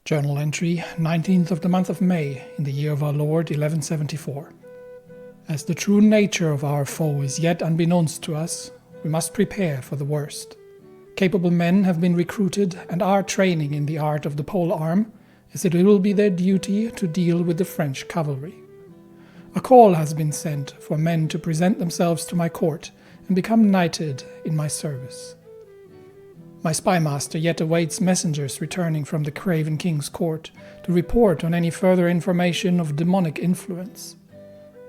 Journal entry, 19th of the month of May, in the year of our Lord 1174. As the true nature of our foe is yet unbeknownst to us, we must prepare for the worst. Capable men have been recruited and are training in the art of the pole arm, as it will be their duty to deal with the French cavalry. A call has been sent for men to present themselves to my court and become knighted in my service. My spymaster yet awaits messengers returning from the Craven King's court to report on any further information of demonic influence.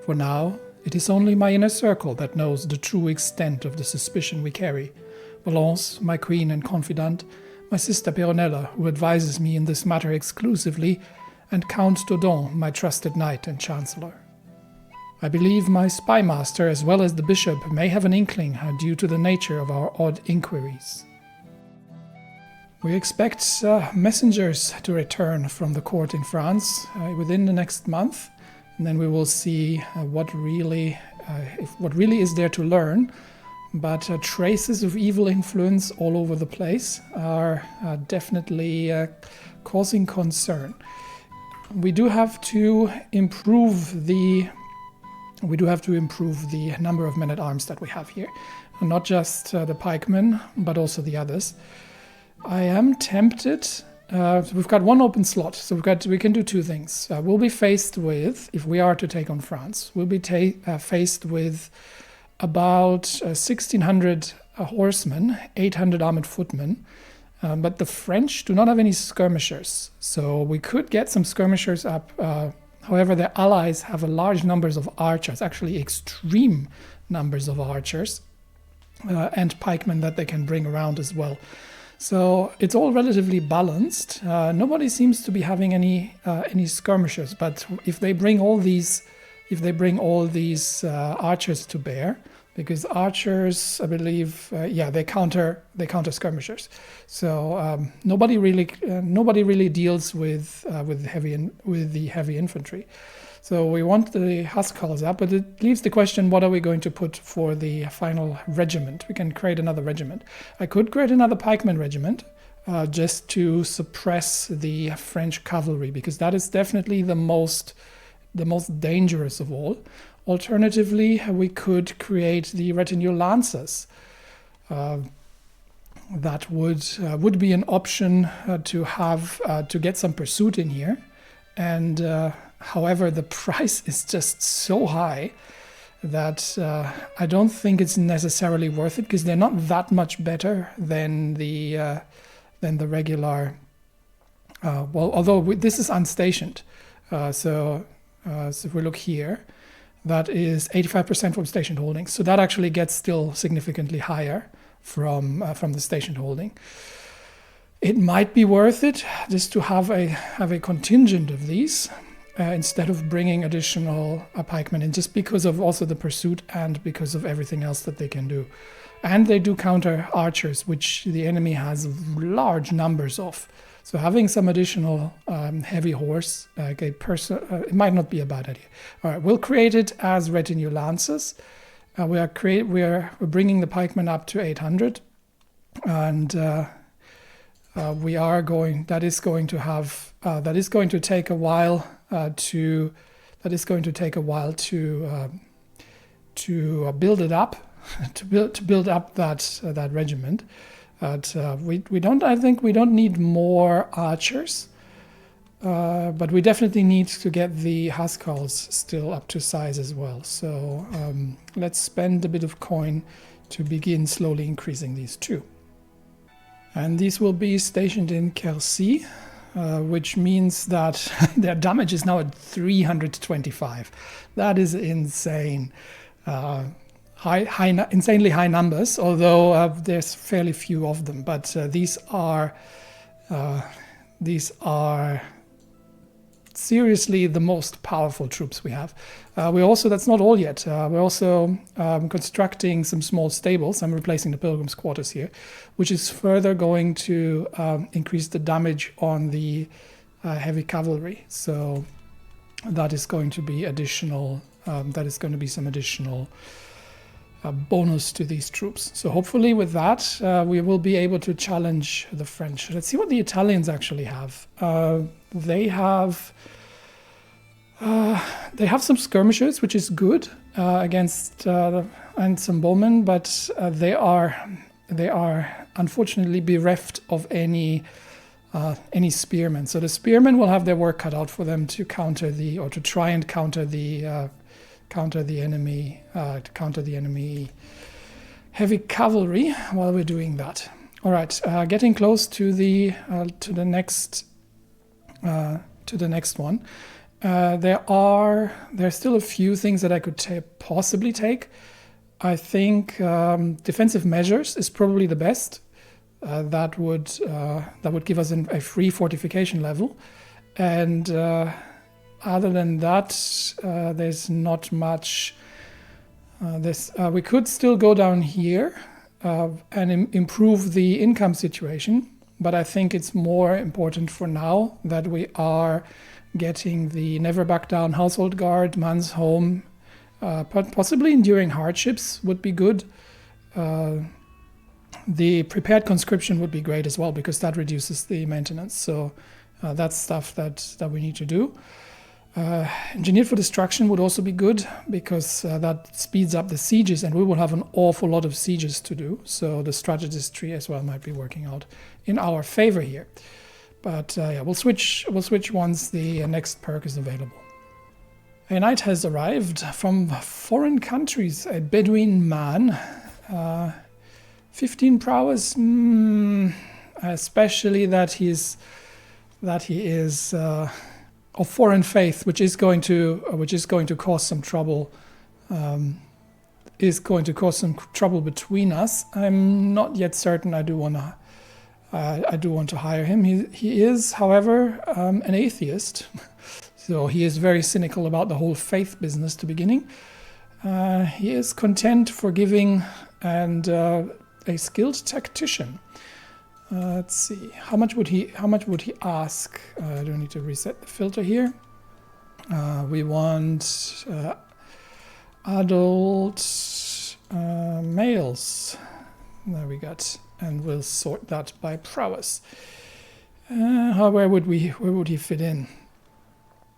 For now, it is only my inner circle that knows the true extent of the suspicion we carry. Valence, my queen and confidant, my sister Peronella, who advises me in this matter exclusively, and Count Dodon, my trusted knight and chancellor. I believe my spymaster as well as the bishop may have an inkling due to the nature of our odd inquiries. We expect messengers to return from the court in France within the next month, and then we will see what really is there to learn. But traces of evil influence all over the place are definitely causing concern. We do have to improve the number of men-at-arms that we have here, and not just the pikemen, but also the others. I am tempted. We've got one open slot, so we can do two things. We'll be faced with, if we are to take on France, we'll be faced with about 1,600 horsemen, 800 armored footmen, but the French do not have any skirmishers, so we could get some skirmishers up. However, their allies have large numbers of archers, actually extreme numbers of archers, and pikemen that they can bring around as well. So it's all relatively balanced. Nobody seems to be having any skirmishers, but if they bring all these archers to bear, because archers, I believe, they counter skirmishers. So nobody really deals with the heavy infantry. So we want the huscarls up, but it leaves the question: what are we going to put for the final regiment? We can create another regiment. I could create another pikeman regiment, just to suppress the French cavalry, because that is definitely the most dangerous of all. Alternatively, we could create the retinue lancers. That would be an option to have to get some pursuit in here, and however, the price is just so high that I don't think it's necessarily worth it, because they're not that much better than the regular. Although this is unstationed, so if we look here, that is 85% from stationed holding. So that actually gets still significantly higher from the stationed holding. It might be worth it just to have a contingent of these. Instead of bringing additional pikemen in, just because of also the pursuit and because of everything else that they can do. And they do counter archers, which the enemy has large numbers of. So having some additional heavy horse, it might not be a bad idea. All right, we'll create it as retinue lancers. We're bringing the pikemen up to 800, and that is going to take a while. To build it up, to build up that regiment. But I think we don't need more archers, but we definitely need to get the huscarls still up to size as well. So let's spend a bit of coin to begin slowly increasing these too. And these will be stationed in Quercy. Which means that their damage is now at 325. That is insane. Insanely high numbers, although there's fairly few of them. But these are seriously the most powerful troops we have. That's not all yet. We're also constructing some small stables. I'm replacing the pilgrims' quarters here, which is further going to increase the damage on the heavy cavalry. So that is going to be additional. That is going to be some additional bonus to these troops. So hopefully with that, we will be able to challenge the French. Let's see what the Italians actually have. They have some skirmishers, which is good against and some bowmen, but they are unfortunately bereft of any spearmen. So the spearmen will have their work cut out for them to counter to try and counter the enemy heavy cavalry while we're doing that. All right, getting close to the next one. There's still a few things that I could possibly take. I think defensive measures is probably the best. That would give us a free fortification level, and other than that, there's not much. We could still go down here and improve the income situation, but I think it's more important for now that we are getting the Never Back Down Household Guard, Man's Home, possibly Enduring Hardships would be good. The Prepared Conscription would be great as well, because that reduces the maintenance. So that's stuff that we need to do. Engineered for Destruction would also be good, because that speeds up the sieges, and we will have an awful lot of sieges to do. So the strategist tree as well might be working out in our favor here. But yeah, we'll switch once the next perk is available. A knight has arrived from foreign countries, a Bedouin man. 15 prowess, especially that he is of foreign faith, which is going to cause some trouble. Is going to cause some trouble between us. I'm not yet certain. I do want to hire him. He is, however, an atheist, so he is very cynical about the whole faith business to beginning. He is content, forgiving, and a skilled tactician. Let's see. How much would he ask? I don't need to reset the filter here. We want adult males. There we got, and we'll sort that by prowess. Where would he fit in?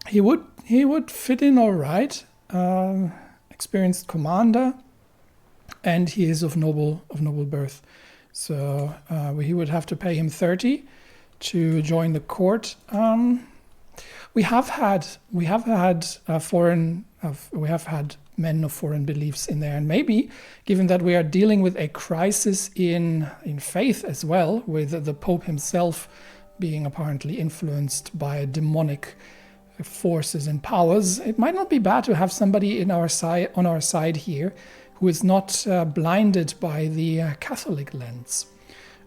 He would fit in all right. Experienced commander, and he is of noble birth. So he would have to pay him 30 to join the court. We have had men of foreign beliefs in there, and maybe, given that we are dealing with a crisis in faith as well, with the Pope himself being apparently influenced by demonic forces and powers, it might not be bad to have somebody on our side here who is not blinded by the Catholic lens.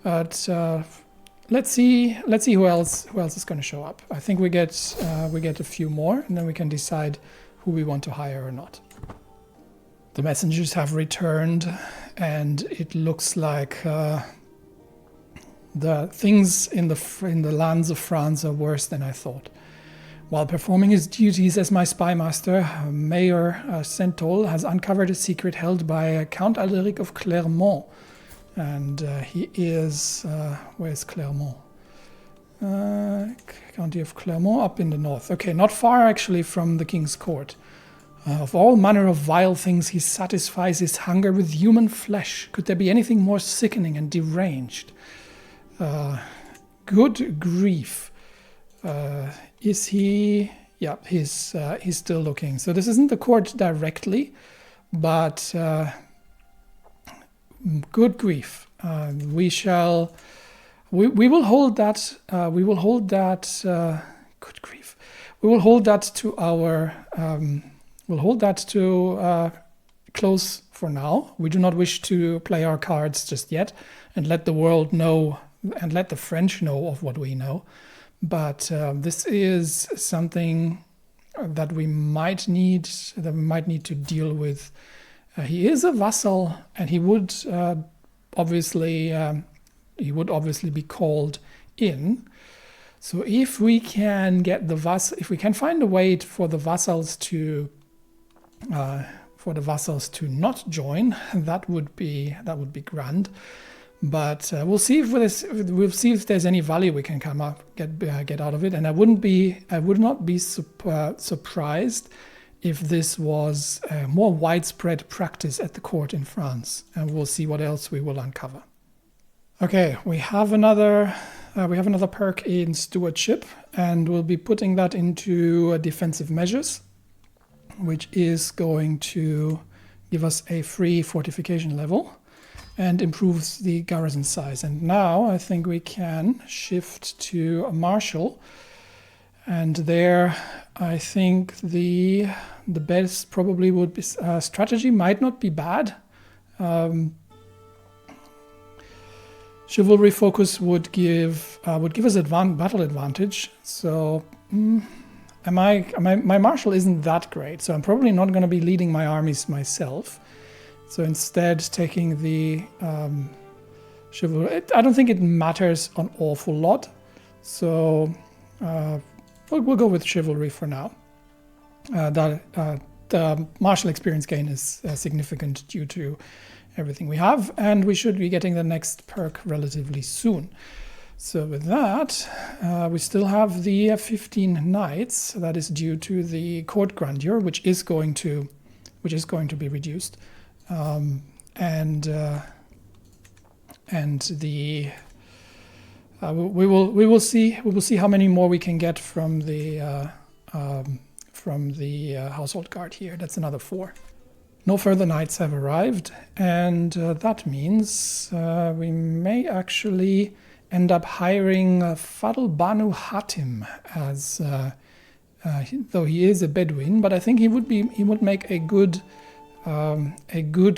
But let's see who else is going to show up. I think we get a few more, and then we can decide who we want to hire or not. The messengers have returned, and it looks like the things in the lands of France are worse than I thought. While performing his duties as my spy master, Mayor Sentol has uncovered a secret held by Count Alderic of Clermont. And he is... where's Clermont? County of Clermont, up in the north. Okay, not far actually from the king's court. Of all manner of vile things, he satisfies his hunger with human flesh. Could there be anything more sickening and deranged? Good grief. Is he... Yeah, he's still looking. So this isn't the court directly, but good grief. We will hold that. Good grief. We will hold that to our. We'll hold that to close for now. We do not wish to play our cards just yet and let the world know and let the French know of what we know. But this is something that we might need to deal with. He is a vassal, and he would obviously be called in. So if we can get if we can find a way for the vassals to for the vassals to not join. That would be grand. But we'll see if there's any value we can get out of it. And I would not be surprised if this was a more widespread practice at the court in France. And we'll see what else we will uncover. Okay, we have another perk in stewardship, and we'll be putting that into defensive measures, which is going to give us a free fortification level and improves the garrison size. And now I think we can shift to a marshal, and there I think the best probably would be strategy might not be bad. Chivalry focus would give us battle advantage. So my marshal isn't that great, so I'm probably not going to be leading my armies myself. So instead, taking the chivalry, I don't think it matters an awful lot. So we'll go with chivalry for now. The martial experience gain is significant due to everything we have, and we should be getting the next perk relatively soon. So with that, we still have the 15 knights. That is due to the court grandeur, which is going to be reduced. And the we will see how many more we can get from the household guard here. That's another 4. No further knights have arrived, and that means we may actually end up hiring Fadl Banu Hatim as though he is a Bedouin, but I think he would make a good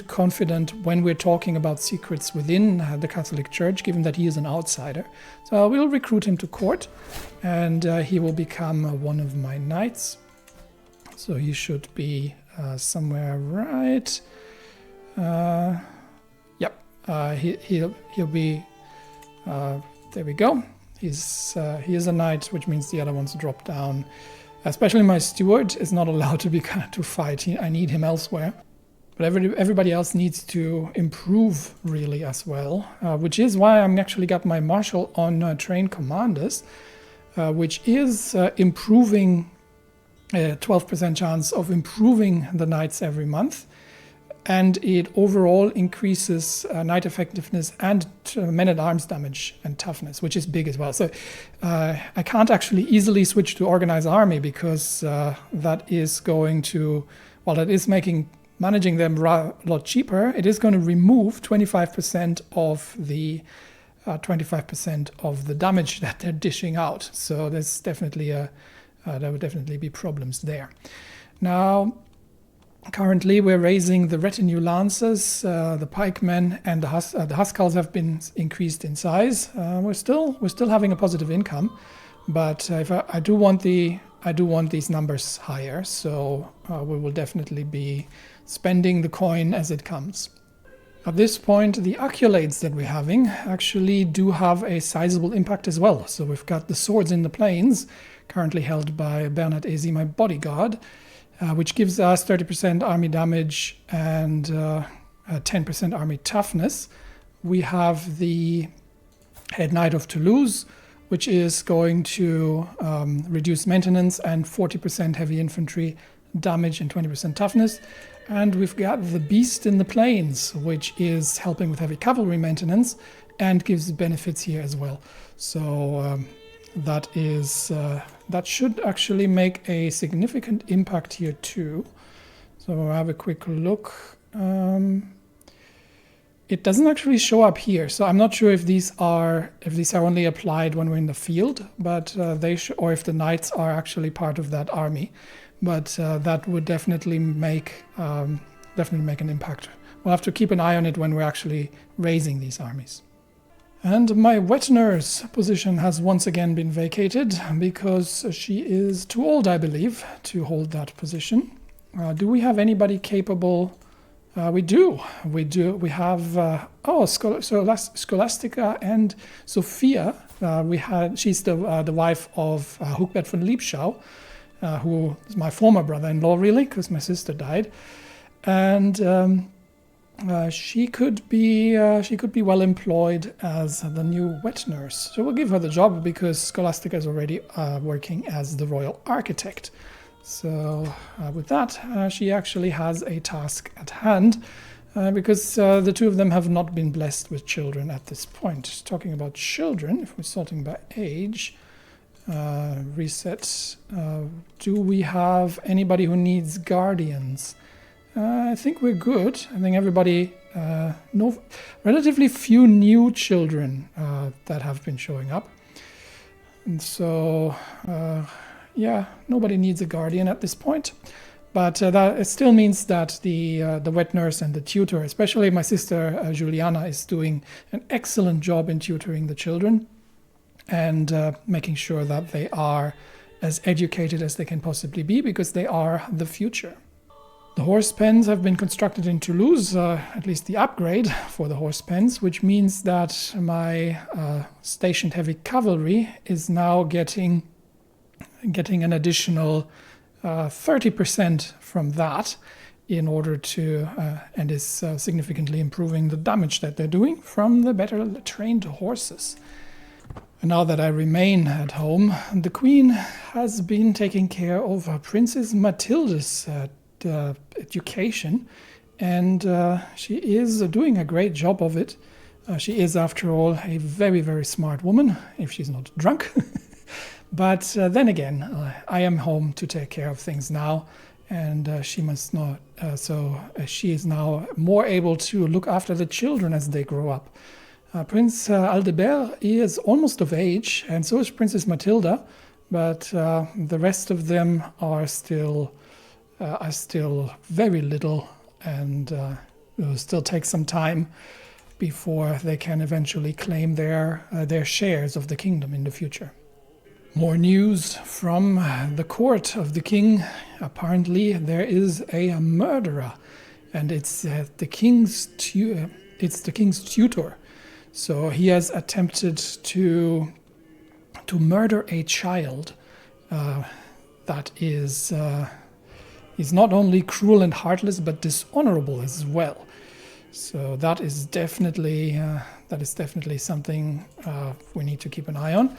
confidant when we're talking about secrets within the Catholic Church, given that he is an outsider. So we'll recruit him to court, and he will become one of my knights. So he should be somewhere right. Yep. He'll be. There we go. He is a knight, which means the other ones drop down. Especially my steward is not allowed to fight. I need him elsewhere. But everybody else needs to improve really as well, which is why I'm actually got my marshal on train commanders, which is improving. 12% chance of improving the knights every month, and it overall increases knight effectiveness and men-at-arms damage and toughness, which is big as well. So I can't actually easily switch to organized army because that is going to, while that is managing them a lot cheaper, it is going to remove 25% of the 25% of the damage that they're dishing out. So there's definitely there would definitely be problems there. Now, currently we're raising the retinue lancers, the pikemen, and the huscarls have been increased in size. We're still having a positive income, but if I do want these numbers higher, so we will definitely be spending the coin as it comes. At this point, the accolades that we're having actually do have a sizable impact as well. So we've got the swords in the plains, currently held by Bernard Ezi, my bodyguard, which gives us 30% army damage and 10% army toughness. We have the Head Knight of Toulouse, which is going to reduce maintenance and 40% heavy infantry damage and 20% toughness. And we've got the Beast in the Plains, which is helping with heavy cavalry maintenance and gives benefits here as well. So that should actually make a significant impact here too. So we'll have a quick look. It doesn't actually show up here, so I'm not sure if these are only applied when we're in the field, but or if the knights are actually part of that army. But that would definitely make an impact. We'll have to keep an eye on it when we're actually raising these armies. And my wet nurse position has once again been vacated because she is too old, I believe, to hold that position. Do we have anybody capable? We do. We have Scholastica and Sophia. She's the wife of Hugbert von Liebschau, who is my former brother-in-law, really, because my sister died. and she could be well employed as the new wet nurse. So we'll give her the job because Scholastica is already working as the royal architect. So with that, she actually has a task at hand because the two of them have not been blessed with children at this point. Talking about children, if we're sorting by age, reset, do we have anybody who needs guardians? I think we're good. I think everybody, relatively few new children that have been showing up. And so, yeah, nobody needs a guardian at this point. But that it still means that the wet nurse and the tutor, especially my sister Juliana, is doing an excellent job in tutoring the children and making sure that they are as educated as they can possibly be, because they are the future. The horse pens have been constructed in Toulouse, at least the upgrade for the horse pens, which means that my stationed heavy cavalry is now getting an additional 30% from that in order to, and is significantly improving the damage that they're doing from the better trained horses. And now that I remain at home, the Queen has been taking care of Princess Mathilde's education, and she is doing a great job of it. She is, after all, a very, very smart woman, if she's not drunk. But then again, I am home to take care of things now, and she must not. So she is now more able to look after the children as they grow up. Prince Aldebert is almost of age, and so is Princess Mathilda, but the rest of them are still very little, and it will still take some time before they can eventually claim their shares of the kingdom in the future. More news from the court of the king. Apparently there is a murderer, and it's the king's tutor. So he has attempted to murder a child that is not only cruel and heartless, but dishonorable as well. So that is definitely something we need to keep an eye on.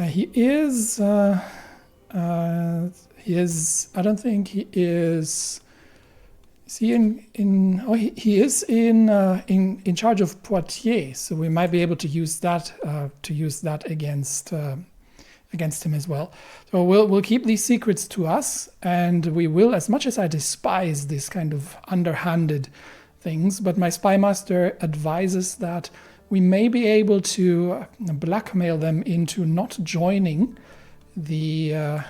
He is. I don't think he is. Is he in? Oh, he is in charge of Poitiers. So we might be able to use that against him as well. So we'll keep these secrets to us, and we will, as much as I despise this kind of underhanded things, but my spy master advises that we may be able to blackmail them into not joining the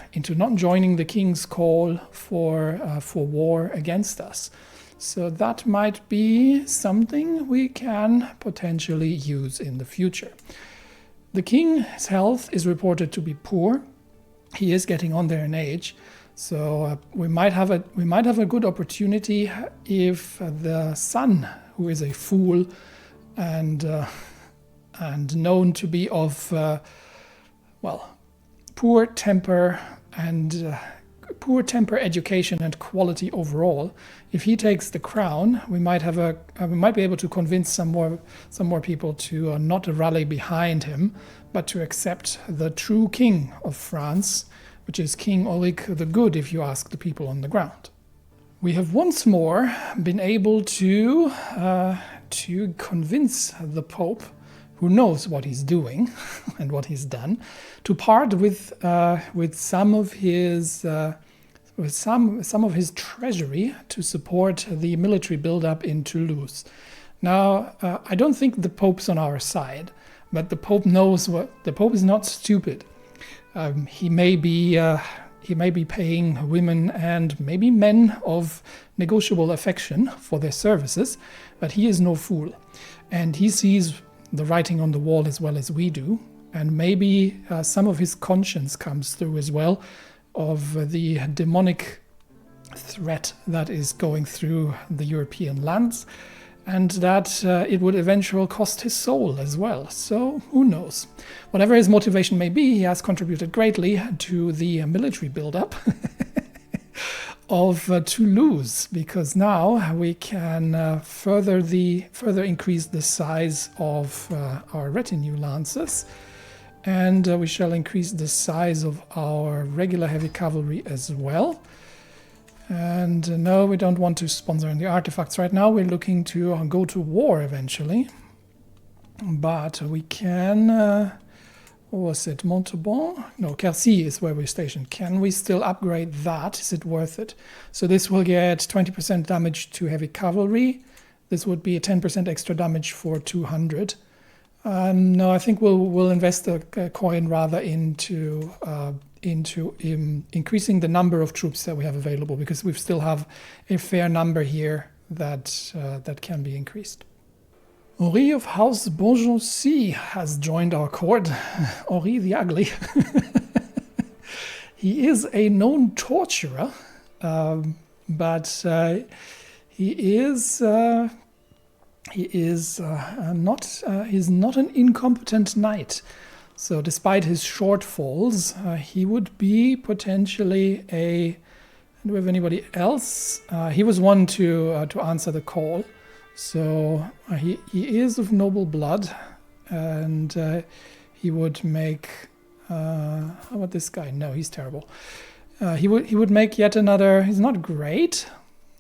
king's call for war against us. So that might be something we can potentially use in the future. The king's health is reported to be poor. He is getting on there in age, so we might have a good opportunity if the son, who is a fool and known to be of poor temper, education, and quality overall. If he takes the crown, we might be able to convince some more people to not rally behind him, but to accept the true king of France, which is King Enric the Good, if you ask the people on the ground. We have once more been able to convince the Pope, who knows what he's doing and what he's done, to part with some of his treasury to support the military buildup in Toulouse. Now, I don't think the Pope's on our side, but the Pope knows the Pope is not stupid. He may be paying women and maybe men of negotiable affection for their services, but he is no fool, and he sees the writing on the wall as well as we do, and maybe some of his conscience comes through as well of the demonic threat that is going through the European lands, and that it would eventually cost his soul as well. So who knows? Whatever his motivation may be, he has contributed greatly to the military buildup Toulouse, because now we can further increase the size of our retinue lancers, and we shall increase the size of our regular heavy cavalry as well. And no, we don't want to sponsor any artifacts right now. We're looking to go to war eventually, but we can what was it, Montauban? No, Quercy is where we're stationed. Can we still upgrade that? Is it worth it? So this will get 20% damage to heavy cavalry. This would be a 10% extra damage for 200. No, I think we'll invest a coin rather into increasing the number of troops that we have available, because we still have a fair number here that can be increased. Henri of House Beaugency has joined our court. Henri the Ugly. He is a known torturer, but he's not an incompetent knight. So despite his shortfalls, he would be potentially a... Do we have anybody else? He was one to answer the call. So he is of noble blood, and he would make... how about this guy? No, he's terrible. He would make yet another... He's not great,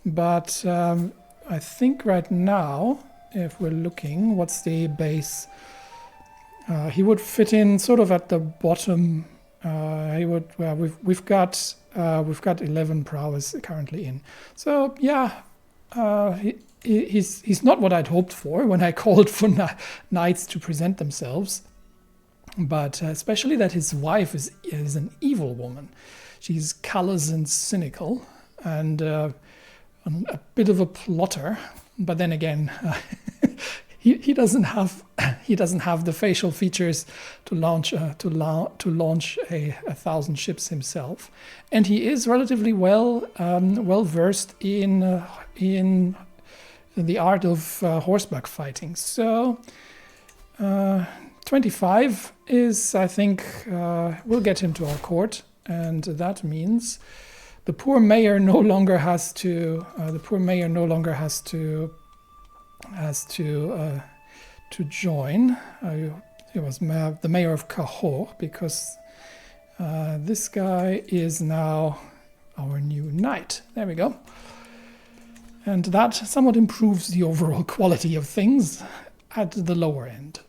but I think right now, if we're looking, what's the base? He would fit in sort of at the bottom. He would... Well, we've got 11 prowess currently in. So yeah, he's not what I'd hoped for when I called for knights to present themselves, but especially that his wife is an evil woman. She's callous and cynical, and a bit of a plotter. But then again, he doesn't have the facial features to launch a 1,000 ships himself, and he is relatively well versed in the art of horseback fighting. So 25 is, I think, we'll get him to our court, and that means the poor mayor no longer has to join. It was the mayor of Cahors, because this guy is now our new knight. There we go. And that somewhat improves the overall quality of things at the lower end.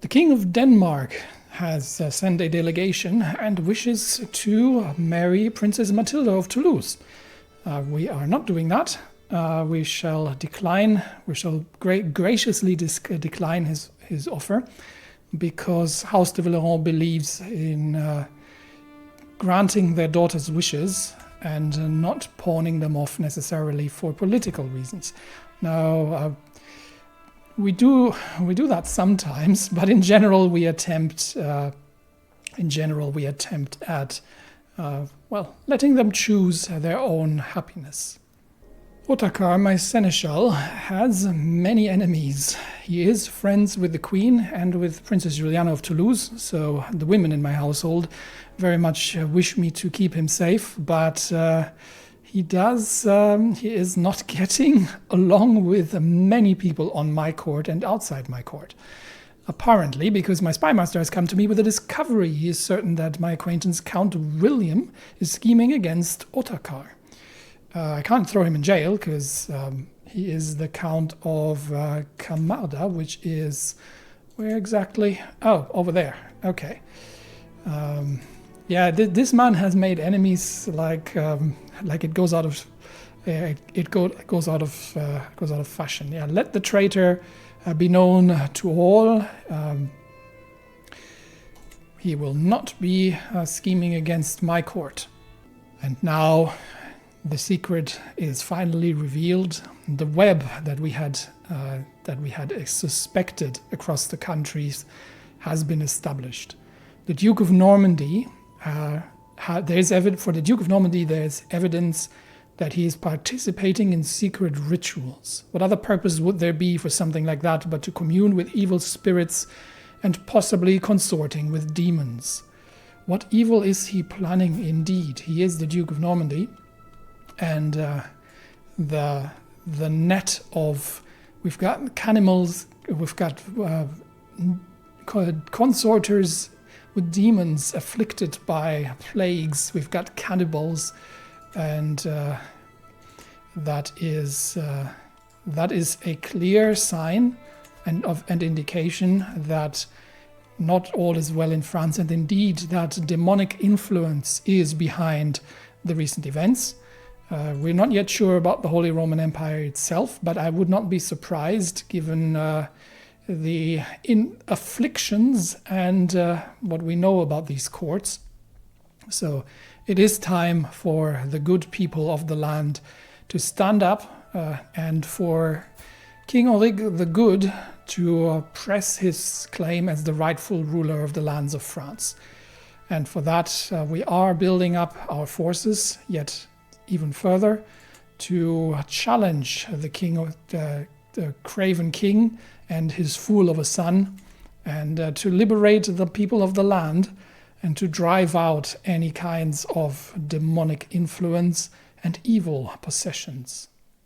The King of Denmark has sent a delegation and wishes to marry Princess Matilda of Toulouse. We are not doing that. We shall decline. We shall graciously decline his offer, because House de Villeron believes in granting their daughter's wishes and not pawning them off necessarily for political reasons. Now, we do that sometimes, but in general we attempt at letting them choose their own happiness. Otakar, my seneschal, has many enemies. He is friends with the Queen and with Princess Juliana of Toulouse, so the women in my household very much wish me to keep him safe, but he is not getting along with many people on my court and outside my court. Apparently, because my spymaster has come to me with a discovery, he is certain that my acquaintance Count William is scheming against Otakar. I can't throw him in jail, because he is the Count of Camarda, which is... Where exactly? Oh, over there. Okay. Yeah, this man has made enemies like it goes out of goes out of fashion. Yeah, let the traitor be known to all. He will not be scheming against my court. And now the secret is finally revealed. The web that we had suspected across the countries has been established. The Duke of Normandy, there's evidence that he is participating in secret rituals. What other purpose would there be for something like that but to commune with evil spirits and possibly consorting with demons? What evil is he planning indeed? He is the Duke of Normandy, and the net of, we've got cannibals, we've got consorters with demons afflicted by plagues, we've got cannibals, and that is a clear sign and indication that not all is well in France, and indeed that demonic influence is behind the recent events. We're not yet sure about the Holy Roman Empire itself, but I would not be surprised given the afflictions and what we know about these courts. So it is time for the good people of the land to stand up and for King Enric the Good to press his claim as the rightful ruler of the lands of France. And for that, we are building up our forces yet even further to challenge the king, the craven king and his fool of a son, and to liberate the people of the land and to drive out any kinds of demonic influence and evil possessions.